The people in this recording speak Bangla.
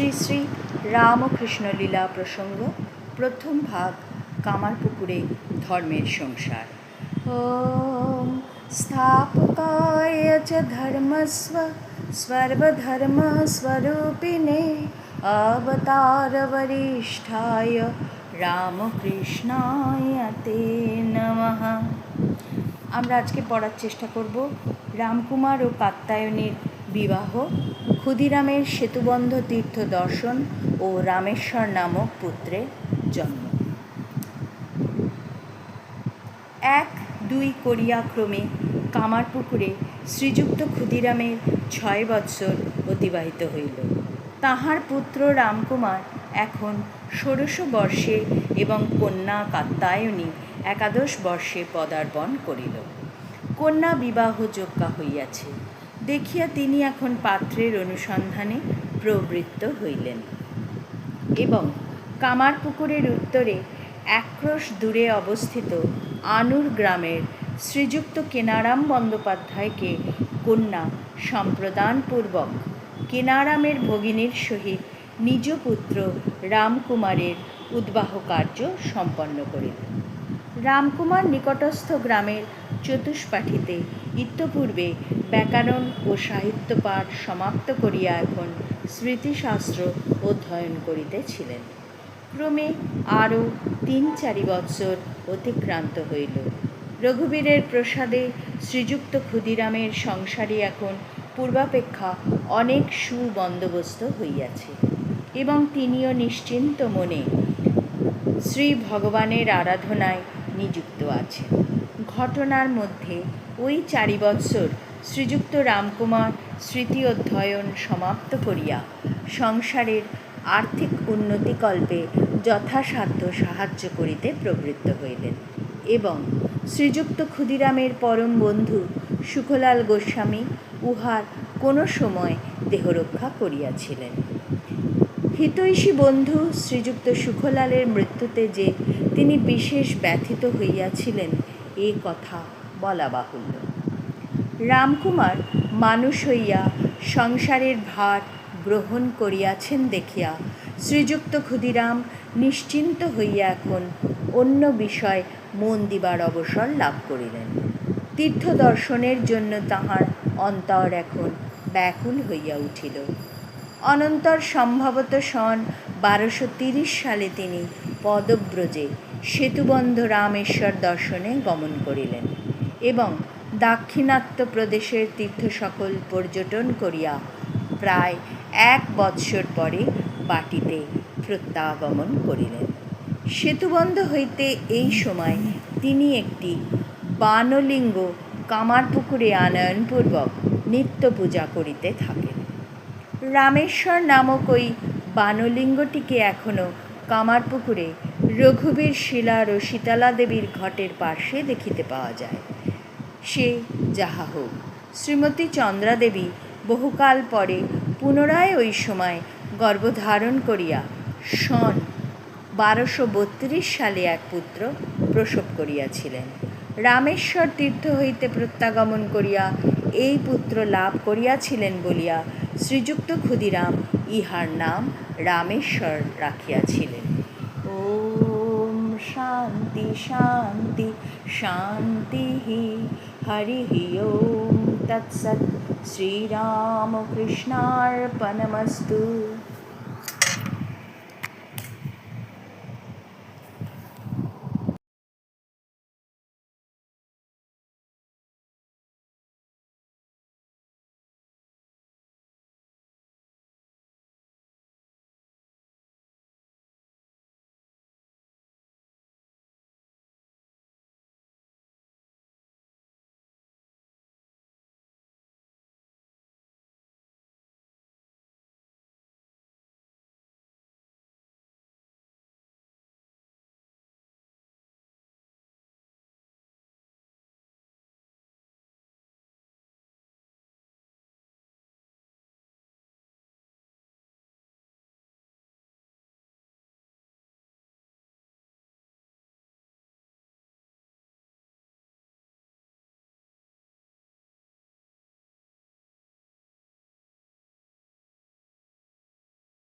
শ্রী শ্রী রামকৃষ্ণ লীলা প্রসঙ্গ প্রথম ভাগ কামারপুকুরে ধর্মের সংসার। ওম স্থাপকায় চ ধর্মস্ব সর্বধর্মস্বরূপিণে অবতার বরিষ্ঠায় রামকৃষ্ণায় তে নমঃ। আমরা আজকে পড়ার চেষ্টা করব রামকুমার ও কাত্যায়নীর বিবাহ, ক্ষুদিরামের সেতুবন্ধ তীর্থ দর্শন ও রামেশ্বর নামক পুত্রের জন্ম। 1-2 করিয়া ক্রমে কামারপুকুরে শ্রীযুক্ত ক্ষুদিরামের 6 বৎসর অতিবাহিত হইল। তাঁহার পুত্র রামকুমার এখন 16 বর্ষে এবং কন্যা কাত্যায়নী 11 বর্ষে পদার্পণ করিল। কন্যা বিবাহযোগ্যা হইয়াছে দেখিয়া তিনি এখন পাত্রের অনুসন্ধানে প্রবৃত্ত হইলেন এবং কামারপুকুরের উত্তরে 1 ক্রোশ দূরে অবস্থিত আনুর গ্রামের শ্রীযুক্ত কেনারাম বন্দ্যোপাধ্যায়কে কন্যা সম্প্রদানপূর্বক কেনারামের ভগিনীর সহিত নিজ পুত্র রামকুমারের উদ্বাহ কার্য সম্পন্ন করিল। রামকুমার নিকটস্থ গ্রামের চতুষ্পাঠীতে ইত্যপূর্বে ব্যাকরণ ও সাহিত্যপাঠ সমাপ্ত করিয়া এখন স্মৃতিশাস্ত্র অধ্যয়ন করিতেছিলেন। ক্রমে আরও 3-4 বৎসর অতিক্রান্ত হইল। রঘুবীরের প্রসাদে শ্রীযুক্ত ক্ষুদিরামের সংসারী এখন পূর্বাপেক্ষা অনেক সুবন্দোবস্ত হইয়াছে এবং তিনিও নিশ্চিন্ত মনে শ্রী ভগবানের আরাধনায় নিযুক্ত আছেন। ঘটনার মধ্যে ওই 4 বৎসর শ্রীযুক্ত রামকুমার স্মৃতি অধ্যয়ন সমাপ্ত করিয়া সংসারের আর্থিক উন্নতিকল্পে যথাসাধ্য সাহায্য করিতে প্রবৃত্ত হইলেন এবং শ্রীযুক্ত ক্ষুদিরামের পরম বন্ধু সুখলাল গোস্বামী উহার কোনো সময় দেহরক্ষা করিয়াছিলেন। হিতৈষী বন্ধু শ্রীযুক্ত সুখলালের মৃত্যুতে যে তিনি বিশেষ ব্যথিত হইয়াছিলেন এ কথা বলা বাহুল্য। রামকুমার মানুষ হইয়া সংসারের ভার গ্রহণ করিয়াছেন দেখিয়া শ্রীযুক্ত ক্ষুদিরাম নিশ্চিন্ত হইয়া এখন অন্য বিষয় মন দিবার অবসর লাভ করিলেন। তীর্থ দর্শনের জন্য তাঁহার অন্তর এখন ব্যাকুল হইয়া উঠিল। অনন্তর সম্ভবত সন 1230 সালে তিনি পদব্রজে সেতুবন্ধ রামেশ্বর দর্শনে গমন করিলেন এবং দাক্ষিণাত্য প্রদেশের তীর্থ সকল পর্যটন করিয়া প্রায় 1 বৎসর পরে বাটিতে প্রত্যাগমন করিলেন। সেতুবন্ধ হইতে এই সময় তিনি একটি বানলিঙ্গ কামারপুকুরে আনয়নপূর্বক নিত্য পূজা করিতে থাকেন। রামেশ্বর নামক ওই বানলিঙ্গটিকে এখনও কামারপুকুরে রঘুবীর শিলার ও শীতলা দেবীর ঘটের পার্শ্বে দেখিতে পাওয়া যায়। সে যাহা হোক, শ্রীমতী চন্দ্রাদেবী বহুকাল পরে পুনরায় ওই সময় গর্ভধারণ করিয়া সন 1232 সালে এক পুত্র প্রসব করিয়াছিলেন। রামেশ্বর তীর্থ হইতে প্রত্যাগমন করিয়া এই পুত্র লাভ করিয়াছিলেন বলিয়া শ্রীযুক্ত ক্ষুদিরাম ইহার নাম রামেশ্বর রাখিয়াছিলেন। ওম শান্তি শান্তি শান্তি হরি ওম তৎসৎ। শ্রীরামকৃষ্ণার্পণমস্তু।